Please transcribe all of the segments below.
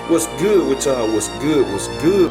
What's good with y'all? What's good? What's good?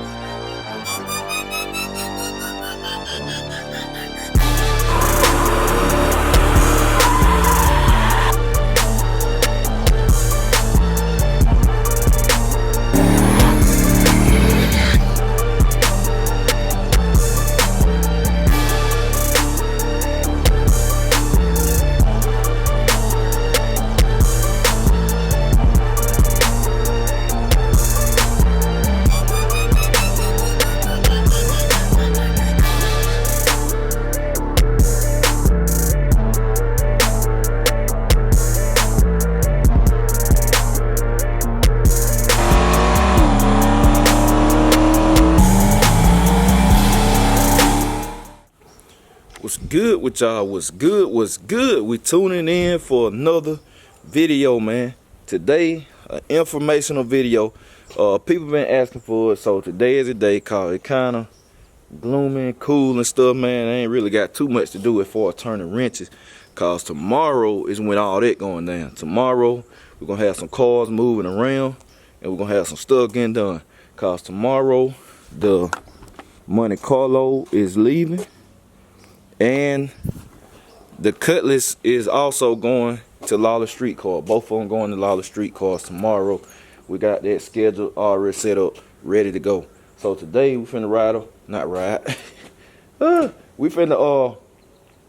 What's good with y'all? What's good? What's good? We tuning in for another video, man. Today, an informational video. People been asking for it, so today is a day called it kind of gloomy and cool and stuff, man. I ain't really got too much to do as far as turning wrenches, cause tomorrow is when all that going down. Tomorrow we're gonna have some cars moving around, and we're gonna have some stuff getting done. Cause tomorrow the Monte Carlo is leaving. And the Cutlass is also going to Lawler Street Car. Both of them going to Lawler Street Cars tomorrow. We got that schedule already set up, ready to go. So today we finna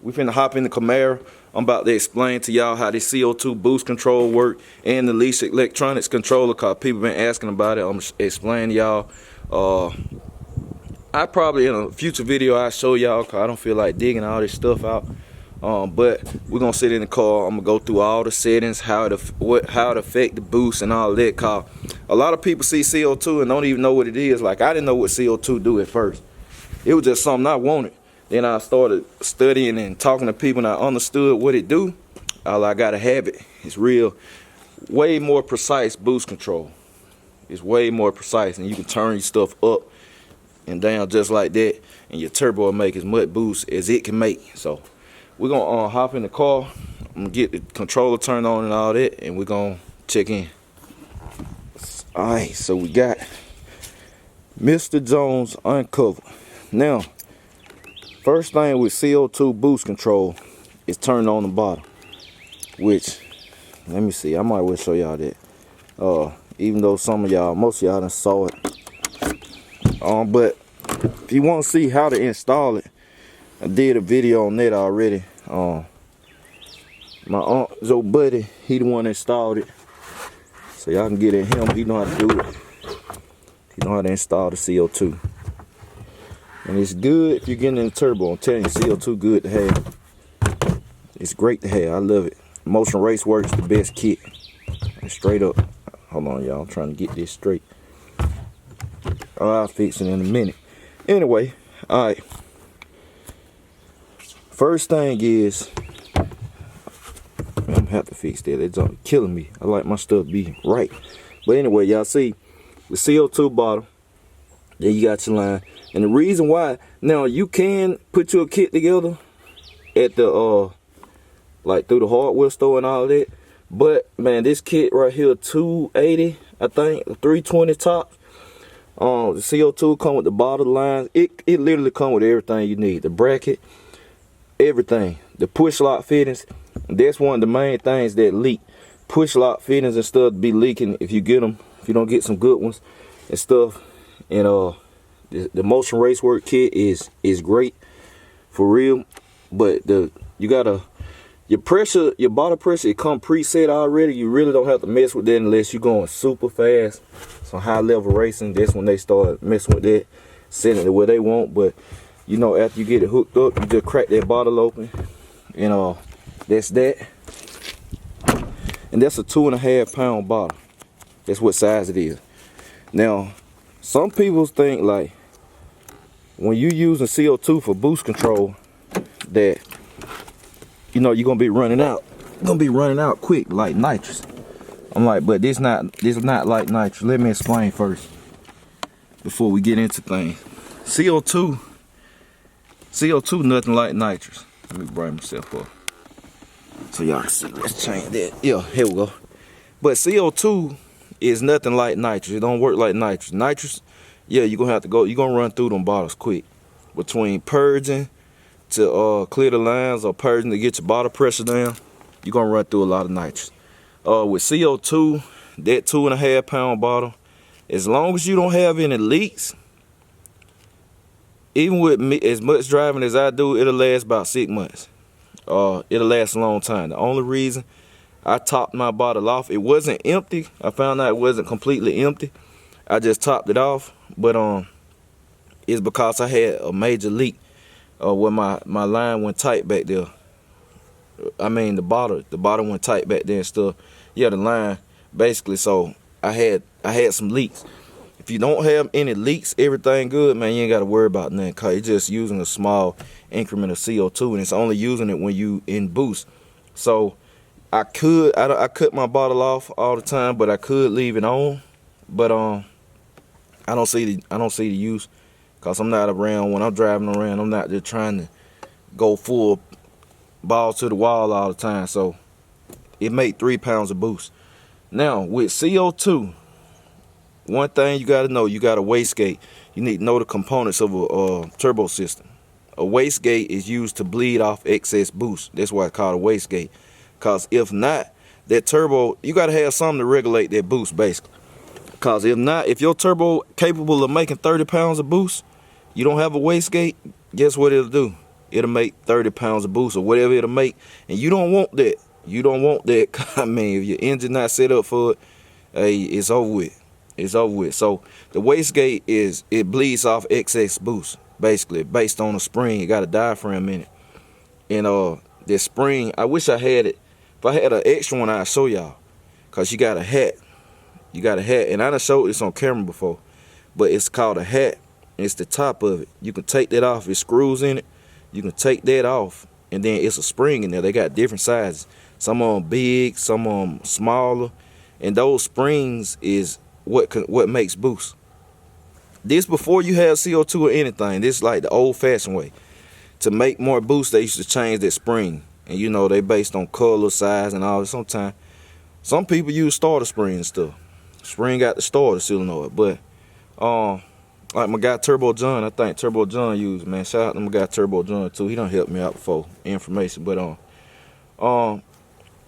we finna hop in the Camaro. I'm about to explain to y'all how this CO2 boost control work and the Leash electronics controller, cause people been asking about it. I'm explaining to y'all. I probably in a future video I show y'all, cause I don't feel like digging all this stuff out. But we're gonna sit in the car. I'm gonna go through all the settings, how it affect the boost and all that. Cause a lot of people see CO2 and don't even know what it is. Like, I didn't know what CO2 do at first. It was just something I wanted. Then I started studying and talking to people, and I understood what it do. I gotta have it. It's real, way more precise boost control. It's way more precise, and you can turn your stuff up and down just like that, and your turbo will make as much boost as it can make. So we're gonna hop in the car. I'm gonna get the controller turned on and all that, and we're gonna check in. All right, so we got Mr. Jones uncovered. Now, first thing with CO2 boost control is turn on the bottom, which, let me see, I might well show y'all that. Even though some of y'all, most of y'all done saw it. But if you want to see how to install it, I did a video on that already. My Aunt Joe Buddy, he the one that installed it, so y'all can get at him. He know how to do it. He know how to install the CO2, and it's good if you're getting in the turbo. I'm telling you, CO2 good to have. It's great to have. I love it. Motion Race Works the best kit. Straight up. Hold on, y'all. I'm trying to get this straight. I'll fix it in a minute. Anyway, all right. First thing is, I'm gonna have to fix that. It's killing me. I like my stuff be right. But anyway, y'all see the CO2 bottle. Then you got your line. And the reason why, now you can put your kit together at the like through the hardware store and all that. But man, this kit right here, 280, I think, 320 top. The CO2 come with the bottle lines. It literally come with everything you need. The bracket, everything. The push lock fittings. That's one of the main things that leak. Push lock fittings and stuff be leaking if you get them. If you don't get some good ones and stuff. And the Motion Race Work kit is great for real. But your pressure, your bottle pressure, it come preset already. You really don't have to mess with that unless you're going super fast. So high level racing, that's when they start messing with that, setting it the way they want. But you know, after you get it hooked up, you just crack that bottle open, and that's that. And that's a 2.5 pound bottle. That's what size it is. Now, some people think like when you using CO2 for boost control, that you know you're gonna be running out. You're gonna be running out quick like nitrous. I'm like, but this is not like nitrous. Let me explain first before we get into things. CO2 nothing like nitrous. Let me bring myself up so y'all can see. Let's change that. Yeah, here we go. But CO2 is nothing like nitrous. It don't work like nitrous. Nitrous, yeah, you're gonna run through them bottles quick. Between purging to clear the lines or purging to get your bottle pressure down, you're gonna run through a lot of nitrous. With CO2, that 2.5 pound bottle, as long as you don't have any leaks, even with me, as much driving as I do, it'll last about 6 months. It'll last a long time. The only reason I topped my bottle off, it wasn't empty. I found out it wasn't completely empty. I just topped it off, but it's because I had a major leak where my line went tight back there. I mean the bottle went tight back there and stuff. Yeah, the line basically. So I had some leaks. If you don't have any leaks, everything good, man. You ain't got to worry about nothing. Cause you're just using a small increment of CO2, and it's only using it when you in boost. So I cut my bottle off all the time, but I could leave it on. But I don't see the use, cause I'm not around when I'm driving around. I'm not just trying to go full balls to the wall all the time. So it made 3 pounds of boost. Now with CO2, one thing you got to know, you got a wastegate. You need to know the components of a turbo system. A wastegate is used to bleed off excess boost. That's why it's called a wastegate. Because if not, that turbo, you got to have something to regulate that boost, basically. Because if not, if your turbo capable of making 30 pounds of boost, you don't have a wastegate, guess what it'll do? It'll make 30 pounds of boost or whatever it'll make. And you don't want that. You don't want that. I mean, if your engine not set up for it, hey, it's over with. It's over with. So the wastegate it bleeds off excess boost, basically, based on a spring. It got a diaphragm in it. And this spring, I wish I had it. If I had an extra one, I'd show y'all. Cause you got a hat. You got a hat. And I done showed this on camera before. But it's called a hat. It's the top of it. You can take that off. It screws in it. You can take that off. And then it's a spring in there. They got different sizes. Some of them big, some of them smaller. And those springs is what makes boost. This before you have CO2 or anything. This is like the old-fashioned way. To make more boost, they used to change that spring. And you know, they based on color, size, and all. Sometimes some people use starter spring and stuff. Spring got the starter solenoid. But like my guy Turbo John, I think Turbo John used, man. Shout out to my guy Turbo John too. He done helped me out before information. But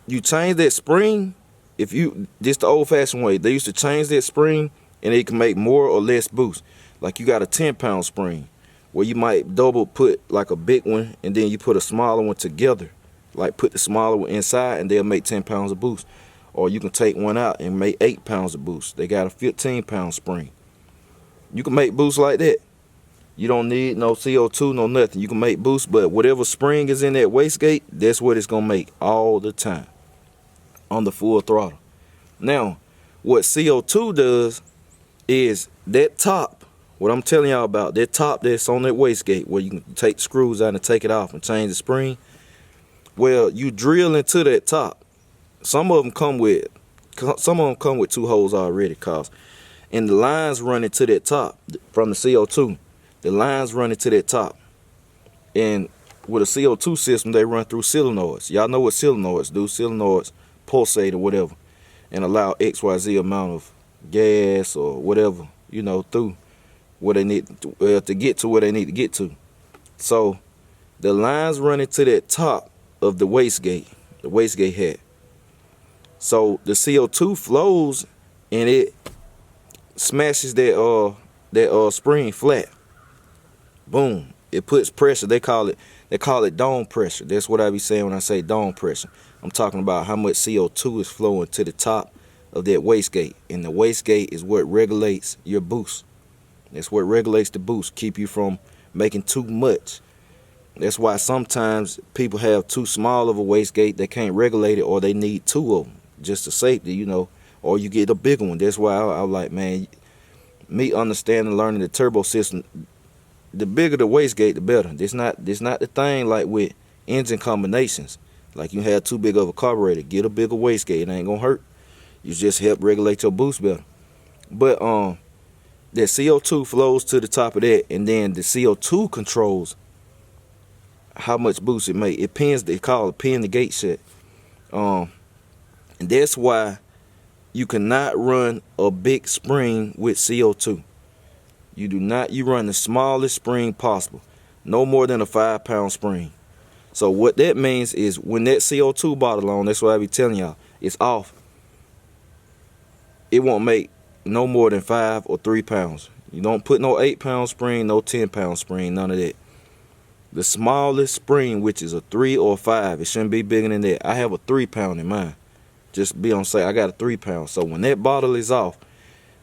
you change that spring. This the old-fashioned way. They used to change that spring, and it can make more or less boost. Like you got a 10-pound spring, where you might double put like a big one, and then you put a smaller one together. Like put the smaller one inside, and they'll make 10 pounds of boost. Or you can take one out and make 8 pounds of boost. They got a 15-pound spring. You can make boost like that. You don't need no CO2, no nothing. You can make boost, but whatever spring is in that wastegate, that's what it's gonna make all the time on the full throttle. Now, what CO2 does is that top, what I'm telling y'all about, that top that's on that wastegate where you can take the screws out and take it off and change the spring. Well, you drill into that top. Some of them come with 2 holes already, and the lines running to that top from the CO2. The lines running to that top. And with a CO2 system, they run through solenoids. Y'all know what solenoids do. Solenoids pulsate or whatever and allow XYZ amount of gas or whatever, you know, through where they need to get to where they need to get to. So the lines running to that top of the wastegate head. So the CO2 flows and it smashes that spring flat. Boom. It puts pressure. They call it dome pressure. That's what I be saying when I say dome pressure. I'm talking about how much CO2 is flowing to the top of that wastegate. And the wastegate is what regulates your boost. That's what regulates the boost. Keep you from making too much. That's why sometimes people have too small of a wastegate. They can't regulate it, or they need 2 of them just to safety, you know. Or you get a bigger one. That's why I like, man, me understanding, learning the turbo system, the bigger the wastegate, the better. This not the thing like with engine combinations. Like you have too big of a carburetor, get a bigger wastegate. It ain't gonna hurt. You just help regulate your boost better. But that CO2 flows to the top of that, and then the CO2 controls how much boost it make. It pins. They call it pin the gate shut. And that's why you cannot run a big spring with CO2. You run the smallest spring possible, no more than a 5-pound spring. So what that means is when that CO2 bottle on, that's what I be telling y'all, it's off. It won't make no more than 5 or 3 pounds. You don't put no 8-pound spring, no 10-pound spring, none of that. The smallest spring, which is a 3 or a 5, it shouldn't be bigger than that. I have a 3-pound in mine. Just be on say I got a 3-pound. So when that bottle is off,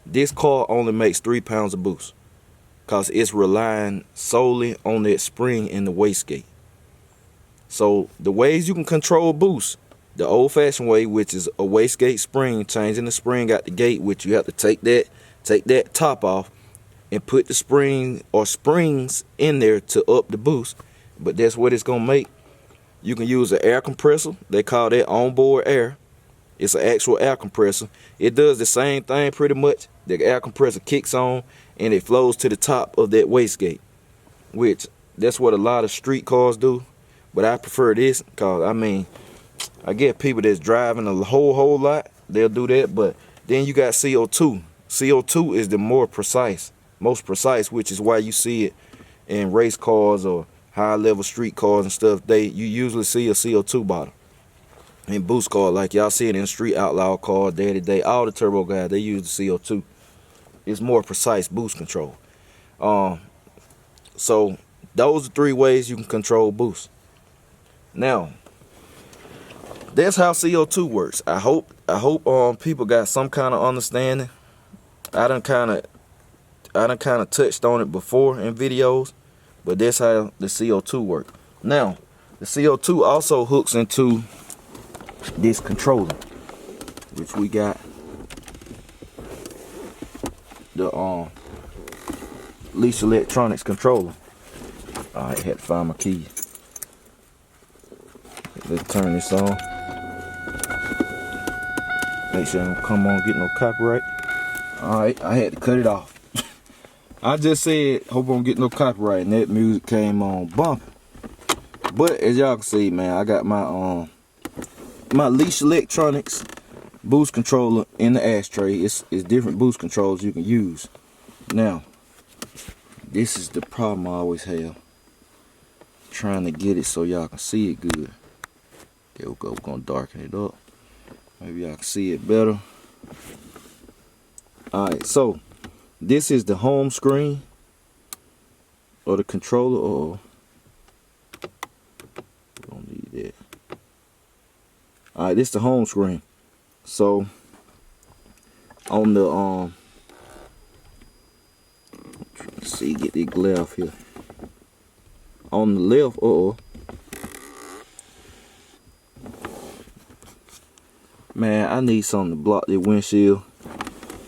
this car only makes 3 pounds of boost, because it's relying solely on that spring in the wastegate. So the ways you can control boost, the old-fashioned way, which is a wastegate spring, changing the spring out the gate, which you have to take that top off and put the spring or springs in there to up the boost. But that's what it's gonna make. You can use an air compressor. They call that onboard air. It's an actual air compressor. It does the same thing pretty much. The air compressor kicks on and it flows to the top of that wastegate, which that's what a lot of street cars do. But I prefer this because, I mean, I get people that's driving a whole lot, they'll do that. But then you got CO2. CO2 is the most precise, which is why you see it in race cars or high-level street cars and stuff. You usually see a CO2 bottle. In boost car, like y'all see it in street outlaw cars, day-to-day, all the turbo guys, they use the CO2. It's more precise boost control. So those are 3 ways you can control boost. Now, that's how CO2 works. I hope people got some kind of understanding. I done kind of touched on it before in videos, but that's how the CO2 works. Now, the CO2 also hooks into this controller, which we got the Leash electronics controller. I had to find my keys. Let's turn this on. Make sure I don't come on get no copyright. Alright, I had to cut it off. I just said hope I don't get no copyright, and that music came on bumping. But as y'all can see, man, I got my my Leash electronics boost controller in the ashtray. It's different boost controls you can use. Now, this is the problem I always have, trying to get it so y'all can see it good. There we go. We're gonna darken it up. Maybe y'all can see it better. Alright, so this is the home screen of the controller. We don't need that. Alright, this is the home screen. So on the let's see, get the glare off here. On the left, man, I need something to block the windshield,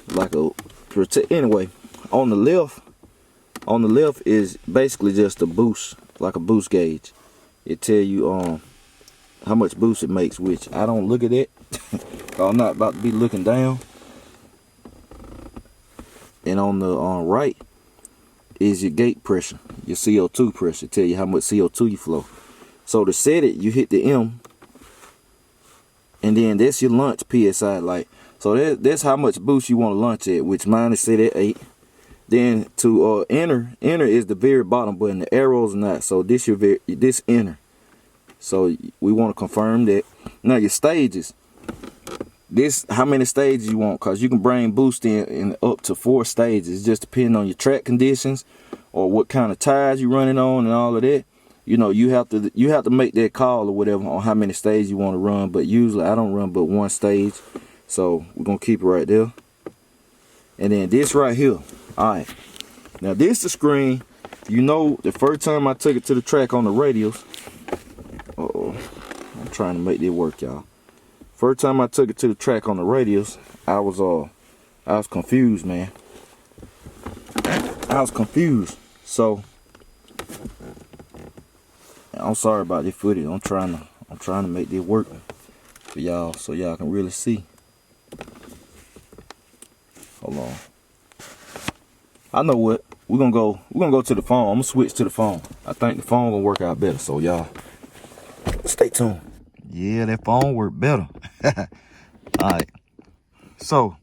like a protect. Anyway, on the left is basically just a boost, like a boost gauge. It tell you how much boost it makes, which I don't look at it. I'm not about to be looking down. And on the right is your gate pressure, your CO2 pressure. Tell you how much CO2 you flow. So to set it, you hit the M, and then that's your launch PSI. Like, so that's how much boost you want to launch at, which mine is set at 8. Then to enter is the very bottom button. The arrow's not. So this this enter. So we want to confirm that. Now your stages. This how many stages you want, because you can bring boost in up to 4 stages. Just depending on your track conditions or what kind of tires you're running on and all of that. You know, you have to make that call or whatever on how many stages you want to run. But usually I don't run but 1 stage, so we're gonna keep it right there. And then this right here. All right. Now this the screen. You know, the first time I took it to the track on the radials. I'm trying to make this work, y'all. First time I took it to the track on the radials, I was confused, man. I was confused. So I'm sorry about this footage. I'm trying to make this work for y'all so y'all can really see. Hold on. I know what. We're gonna go to the phone. I'm gonna switch to the phone. I think the phone gonna work out better. So y'all stay tuned. Yeah, that phone worked better. Alright. So,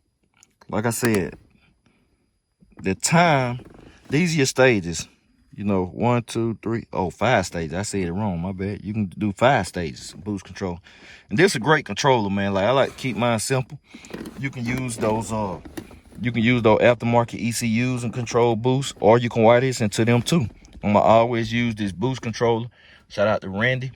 like I said, the time, these are your stages. You know, 1, 2, 3, 5 stages. I said it wrong, my bad. You can do 5 stages, boost control. And this is a great controller, man. Like, I like to keep mine simple. You can use those aftermarket ECUs and control boosts, or you can wire this into them too. I'm gonna always use this boost controller. Shout out to Randy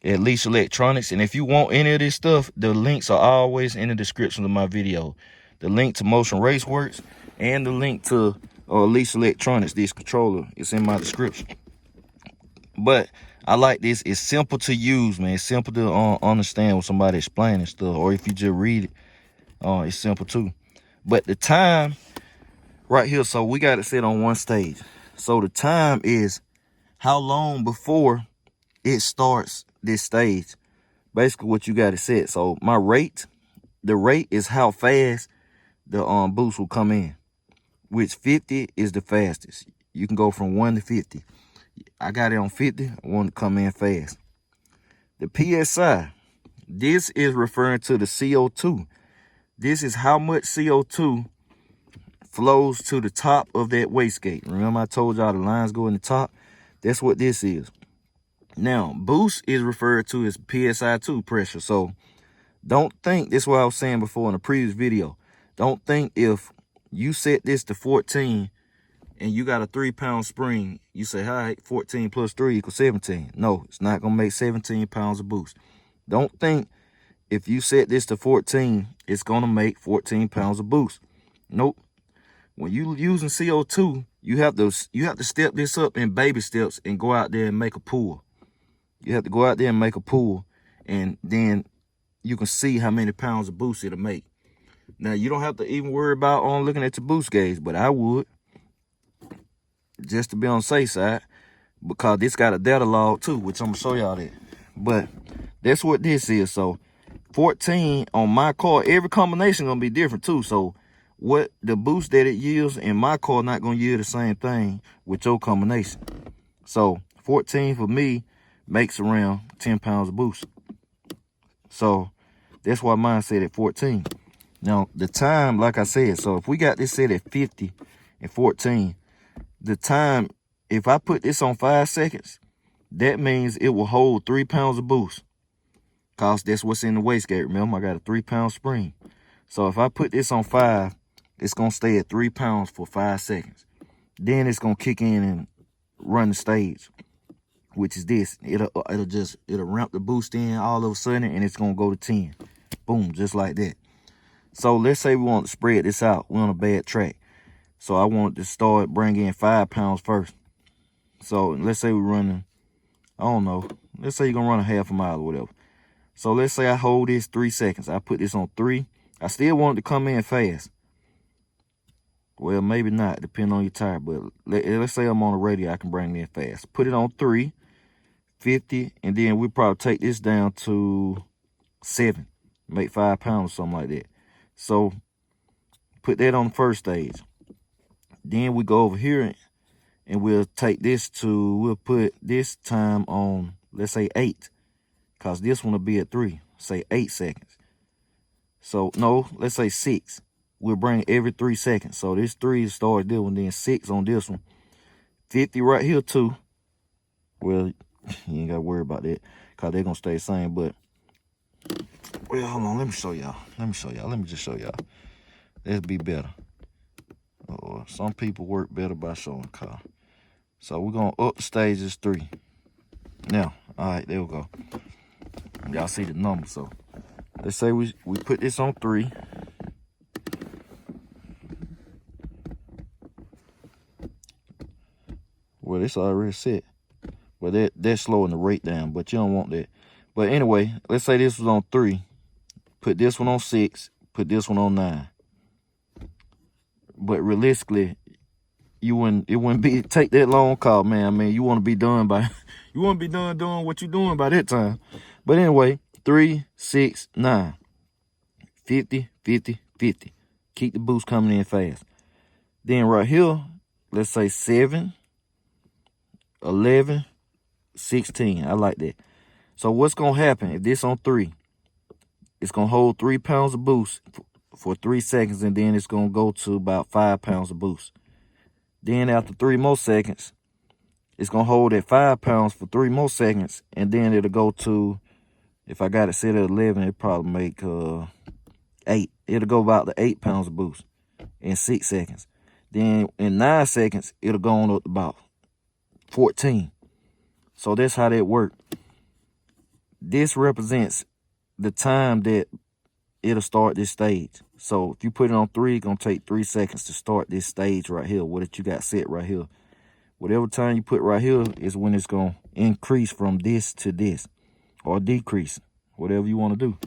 at Leash Electronics. And if you want any of this stuff, the links are always in the description of my video. The link to Motion Raceworks and the link to Leash Electronics, this controller, is in my description. But I like this. It's simple to use, man. It's simple to understand when somebody explaining stuff, or if you just read it, it's simple too. But the time right here, so we got it set on one stage. So the time is how long before it starts this stage. Basically what you got it set. So my rate, the rate is how fast the boost will come in, which 50 is the fastest. You can go from 1 to 50. I got it on 50. I want to come in fast. The PSI, this is referring to the CO2. This is how much CO2 flows to the top of that wastegate. Remember I told y'all the lines go in the top? That's what this is. Now, boost is referred to as PSI2 pressure. So don't think, this is what I was saying before in the previous video. Don't think if you set this to 14 and you got a 3-pound spring, you say, all right, 14 plus 3 equals 17. No, it's not going to make 17 pounds of boost. Don't think if you set this to 14, it's going to make 14 pounds of boost. Nope. When you using CO2, you have to step this up in baby steps and go out there and make a pull. You have to go out there and make a pull, and then you can see how many pounds of boost it'll make. Now, you don't have to even worry about looking at your boost gauge, but I would, just to be on the safe side, because this got a data log too, which I'm going to show y'all that. But that's what this is. So 14 on my car, every combination going to be different too. So what the boost that it yields in my car not going to yield the same thing with your combination. So 14 for me makes around 10 pounds of boost. So that's why mine set at 14. Now the time, like I said, so if we got this set at 50 and 14, the time, if I put this on 5 seconds, that means it will hold 3 pounds of boost. Cause that's what's in the wastegate. Remember, I got a 3-pound spring. So if I put this on 5, it's gonna stay at 3 pounds for 5 seconds. Then it's gonna kick in and run the stage, which is this. It'll ramp the boost in all of a sudden, and it's gonna go to 10. Boom, just like that. So let's say we want to spread this out. We're on a bad track. So I want to start bringing in 5 pounds first. So let's say we're running, I don't know, let's say you're gonna run a half a mile or whatever. So let's say I hold this 3 seconds. I put this on 3. I still want it to come in fast. Well, maybe not, depending on your tire. But let's say I'm on a radio, I can bring it in fast. Put it on 3, 50, and then we'll probably take this down to 7. Make 5 pounds or something like that. So put that on the first stage. Then we go over here and we'll take this to, we'll put this time on, let's say 8. Because this one will be at 3, say 8 seconds. So, no, let's say 6. We'll bring every 3 seconds. So this 3 starts this one, then 6 on this one. 50 right here too. Well, you ain't got to worry about that because they're going to stay the same. But, well, hold on. Let me show y'all. Let me just show y'all. That'd be better. Some people work better by showing car. So we're going to up the stages 3. Now, all right, there we go. Y'all see the number. So let's say we put this on 3. Well, it's already set. But that's slowing the rate down, but you don't want that. But anyway, let's say this was on 3. Put this one on 6. Put this one on 9. But realistically, it wouldn't be take that long call, man. I mean, you want to be done doing what you're doing by that time. But anyway, 3, 6, 9. 50, 50, 50. Keep the boost coming in fast. Then right here, let's say 7, 11, 16. I like that. So what's going to happen if this on 3? It's going to hold 3 pounds of boost for 3 seconds, and then it's gonna go to about 5 pounds of boost. Then after 3 more seconds, it's gonna hold at 5 pounds for 3 more seconds, and then it'll go to, if I got it set at 11, it probably make 8. It'll go about to 8 pounds of boost in 6 seconds. Then in 9 seconds, it'll go on up to about 14. So that's how that works. This represents the time that it'll start this stage. So if you put it on 3, it's gonna take 3 seconds to start this stage right here, what you got set right here. Whatever time you put right here is when it's gonna increase from this to this, or decrease, whatever you want to do.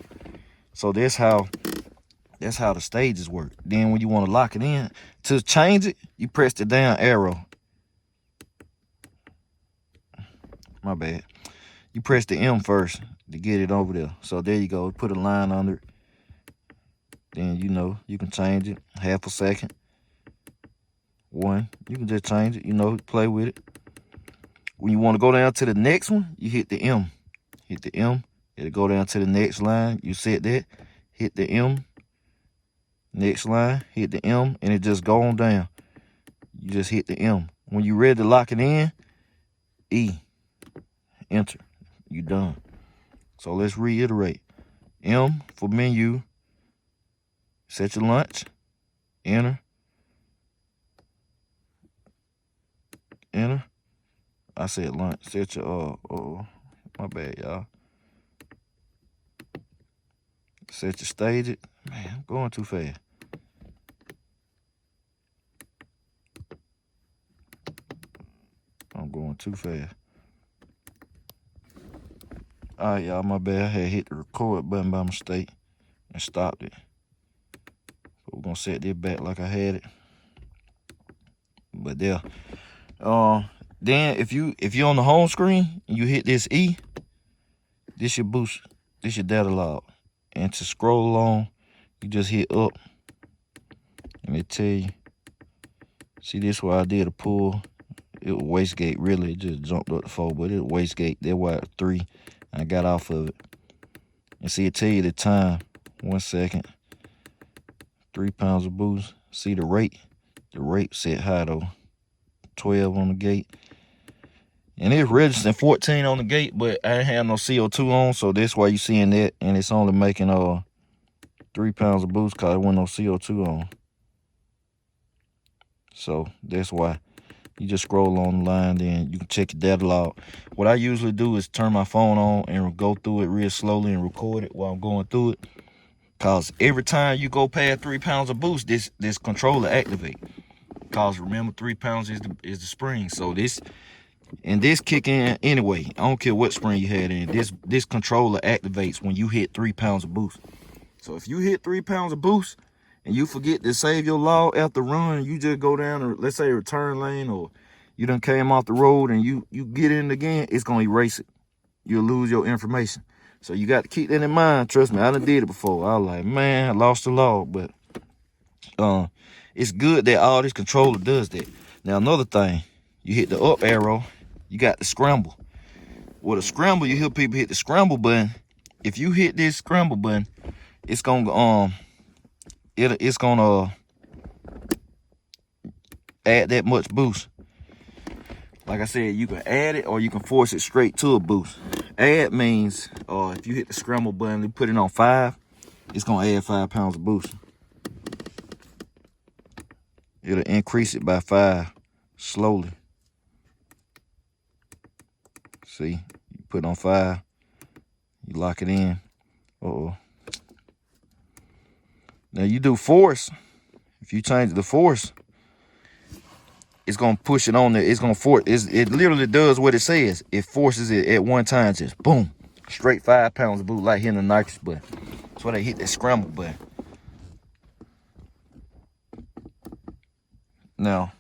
So that's how the stages work. Then when you want to lock it in, to change it, you press the down arrow. My bad. You press the M first to get it over there. So there you go. Put a line under it. Then you can change it. Half a second. 1. You can just change it, play with it. When you want to go down to the next one, you hit the M. Hit the M. It'll go down to the next line. You set that. Hit the M. Next line. Hit the M. And it just go on down. You just hit the M. When you're ready to lock it in, E. Enter. You done. So let's reiterate. M for menu. Set your lunch. Enter. Enter. I said lunch. Set your my bad, y'all. Set your stage it. Man, I'm going too fast. I'm going too fast. All right, y'all, my bad. I had hit the record button by mistake and stopped it. But we're gonna set this back like I had it. But there. Then if you're on the home screen and you hit this E, this your boost, this your data log. And to scroll along, you just hit up and it tell you. See, this where I did a pull. It was Wastegate, really. It just jumped up to 4, but it was Wastegate. That's why it was 3. I got off of it. And see, it tell you the time. 1 second. 3 pounds of boost. See the rate. The rate set high though. 12 on the gate. And it's registering 14 on the gate, but I ain't have no CO2 on, so that's why you seeing that. And it's only making 3 pounds of boost because there wasn't no CO2 on. So that's why. You just scroll on the line, then you can check your data log. What I usually do is turn my phone on and go through it real slowly and record it while I'm going through it. Cause every time you go past 3 pounds of boost, this controller activate. Cause remember, 3 pounds is the spring. So this kick in anyway. I don't care what spring you had in. This controller activates when you hit 3 pounds of boost. So if you hit 3 pounds of boost and you forget to save your log after run, you just go down to, let's say, a return lane, or you done came off the road and you get in again, it's gonna erase it. You'll lose your information. So you got to keep that in mind. Trust me, I done did it before. I was like, man, I lost the log. But it's good that all this controller does that. Now, another thing, you hit the up arrow, you got the scramble. With a scramble, you hear people hit the scramble button. If you hit this scramble button, it's gonna it's gonna add that much boost. Like I said, you can add it or you can force it straight to a boost. Add means if you hit the scramble button and put it on 5, it's gonna add 5 pounds of boost. It'll increase it by 5 slowly. See, you put it on 5, you lock it in. Now you do force. If you change the force, it's gonna push it on there. It's gonna force. It literally does what it says. It forces it at one time, just boom, straight 5 pounds of boost, like hitting the nitrous button. That's why they hit that scramble button. Now,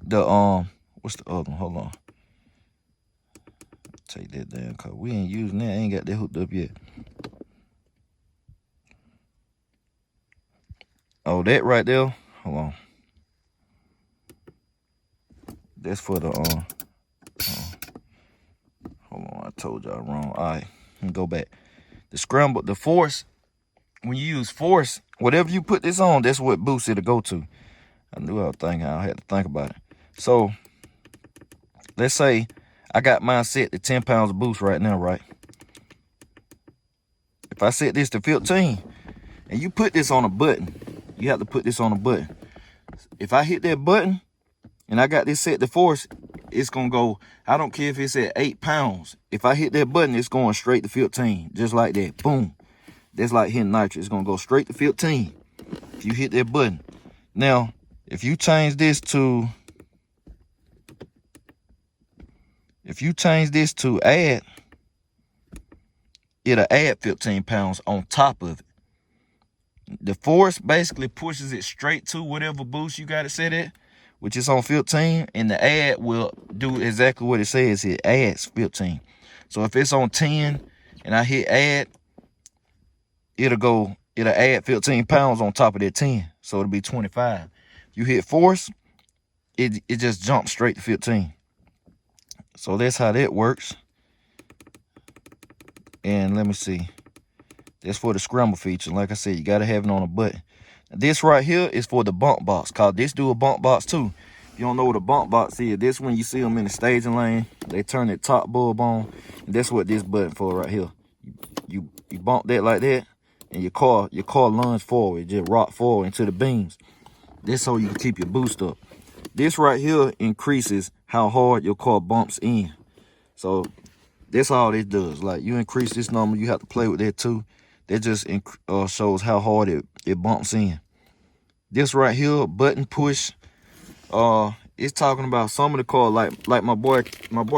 the what's the other one? Hold on. Take that down, cause we ain't using that. I ain't got that hooked up yet. Oh, that right there. Hold on. That's for the hold on, I told y'all wrong. All right, let me go back. The scramble, the force when you use force, whatever you put this on, that's what boost it'll go to. I knew I was thinking, I had to think about it. So let's say I got mine set to 10 pounds of boost right now, right? If I set this to 15 and you put this on a button, you have to put this on a button. If I hit that button and I got this set to force, it's gonna go, I don't care if it's at 8 pounds. If I hit that button, it's going straight to 15, just like that, boom. That's like hitting nitro. It's gonna go straight to 15 if you hit that button. Now, if you change this to add, it'll add 15 pounds on top of it. The force basically pushes it straight to whatever boost you got it set at, which is on 15, and the add will do exactly what it says. It adds 15. So if it's on 10 and I hit add, it'll add 15 pounds on top of that 10. So it'll be 25. You hit force, it just jumps straight to 15. So that's how that works. And let me see. That's for the scramble feature. Like I said, you got to have it on a button. This right here is for the bump box, cause this do a bump box too. If you don't know what a bump box is, this when you see them in the staging lane, they turn the top bulb on. And that's what this button for right here. You bump that like that, and your car lunge forward, just rock forward into the beams. That's so you can keep your boost up. This right here increases how hard your car bumps in. So that's all this does. Like, you increase this number, you have to play with that too. That just shows how hard it bumps in. This right here, button push, it's talking about some of the car, like my boy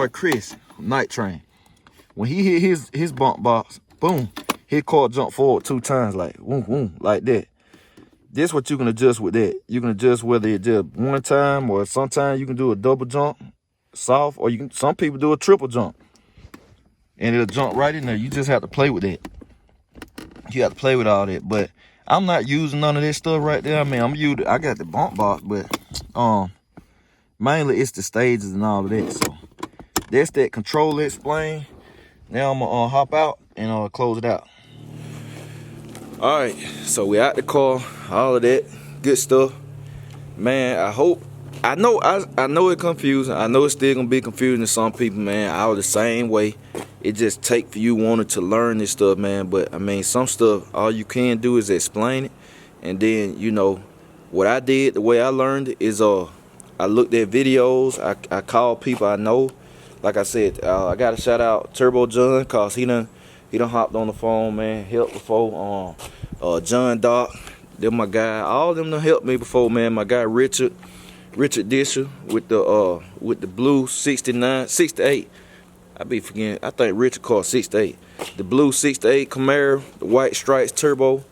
Chris, Night Train. When he hit his bump box, boom, his car jump forward 2 times, like boom, boom, like that. This what you can adjust with that. You can adjust whether it just 1 time, or sometimes you can do a double jump, soft, or some people do a triple jump, and it'll jump right in there. You just have to play with that. You have to play with all that, but I'm not using none of this stuff right there. I mean, I got the bump box, but mainly it's the stages and all of that. So that's that controller explained. Now I'm gonna hop out and close it out. All right, so we out the car, all of that good stuff, man. I know it's confusing. I know it's still gonna be confusing to some people, man. I was the same way. It just take for you wanting to learn this stuff, man. But I mean, some stuff, all you can do is explain it. And then, you know, what I did, the way I learned it is I looked at videos, I called people I know. Like I said, I gotta shout out Turbo John, cause he done hopped on the phone, man, helped before. John Doc, they're my guy. All of them done helped me before, man. My guy Richard Disher with the blue 68. I be forgetting. I think Richard called 68. The blue 68 Camaro, the white stripes turbo,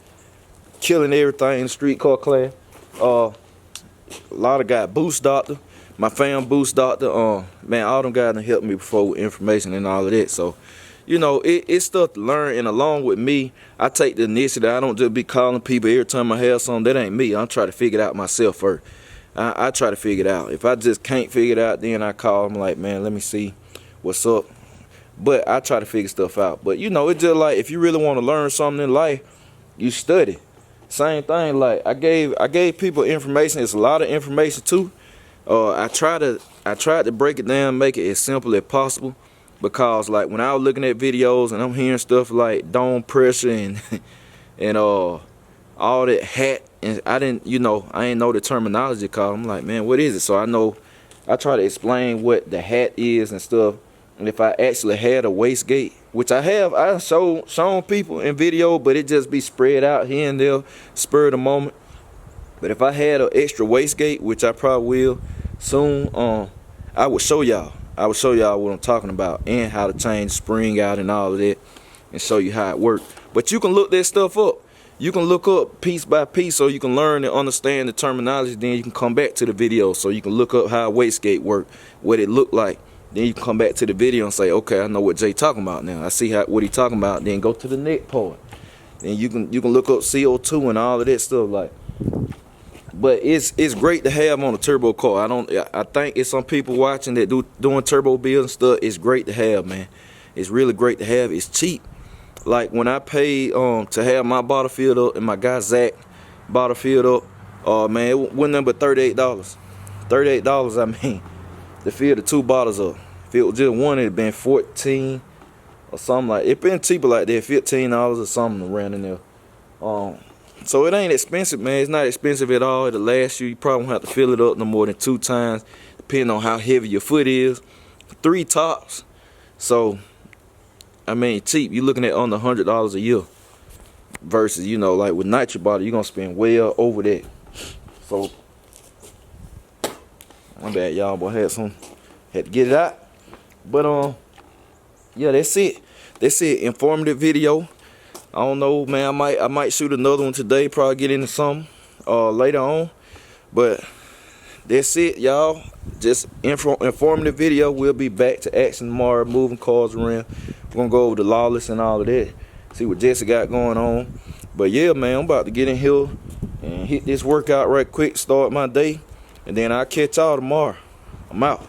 killing everything in the street car class. A lot of guys, Boost Doctor, my fam Boost Doctor. Man, all them guys done helped me before with information and all of that. So, you know, it's stuff to learn, and along with me, I take the initiative. I don't just be calling people every time I have something. That ain't me. I'm trying to figure it out myself first. I try to figure it out. If I just can't figure it out, then I call them like, man, let me see what's up. But I try to figure stuff out. But, you know, it's just like, if you really want to learn something in life, you study. Same thing, like I gave people information. It's a lot of information too. I tried to break it down, make it as simple as possible, because like when I was looking at videos and I'm hearing stuff like dome pressure and all that hat, and I ain't know the terminology, cause I'm like, man, what is it? So I try to explain what the hat is and stuff. And if I actually had a wastegate, which I shown people in video, but it just be spread out here and there, spur of the moment. But if I had an extra wastegate, which I probably will soon, I would show y'all. I would show y'all what I'm talking about and how to change spring out and all of that, and show you how it works. But you can look that stuff up. You can look up piece by piece so you can learn and understand the terminology. Then you can come back to the video so you can look up how a wastegate work, what it looked like. Then you can come back to the video and say, okay, I know what Jay talking about now. I see what he talking about. Then go to the next part. Then you can look up CO2 and all of that stuff, like. But it's great to have on a turbo car. I think it's some people watching that doing turbo builds and stuff. It's great to have, man. It's really great to have. It's cheap. like when I paid to have my bottle filled up and my guy Zach bottle filled up, man, it wasn't nothing but $38. $38, I mean, to fill the 2 bottles up. If it was just one, it'd been 14 or something like. It been cheaper like that, $15 or something around in there. So it ain't expensive, man. It's not expensive at all. It'll last you. You probably won't have to fill it up no more than 2 times, depending on how heavy your foot is. 3 tops. So, I mean, cheap. You're looking at under $100 a year. Versus, you know, like with nitro bottle, you're gonna spend well over that. So, my bad, y'all, boy. Had to get it out. But yeah, that's it. That's it. Informative video. I don't know, man. I might shoot another one today. Probably get into something later on. But that's it, y'all. Just informative video. We'll be back to action tomorrow, moving cars around. We're gonna go over the Lawless and all of that. See what Jesse got going on. But yeah, man, I'm about to get in here and hit this workout right quick. Start my day, and then I'll catch y'all tomorrow. I'm out.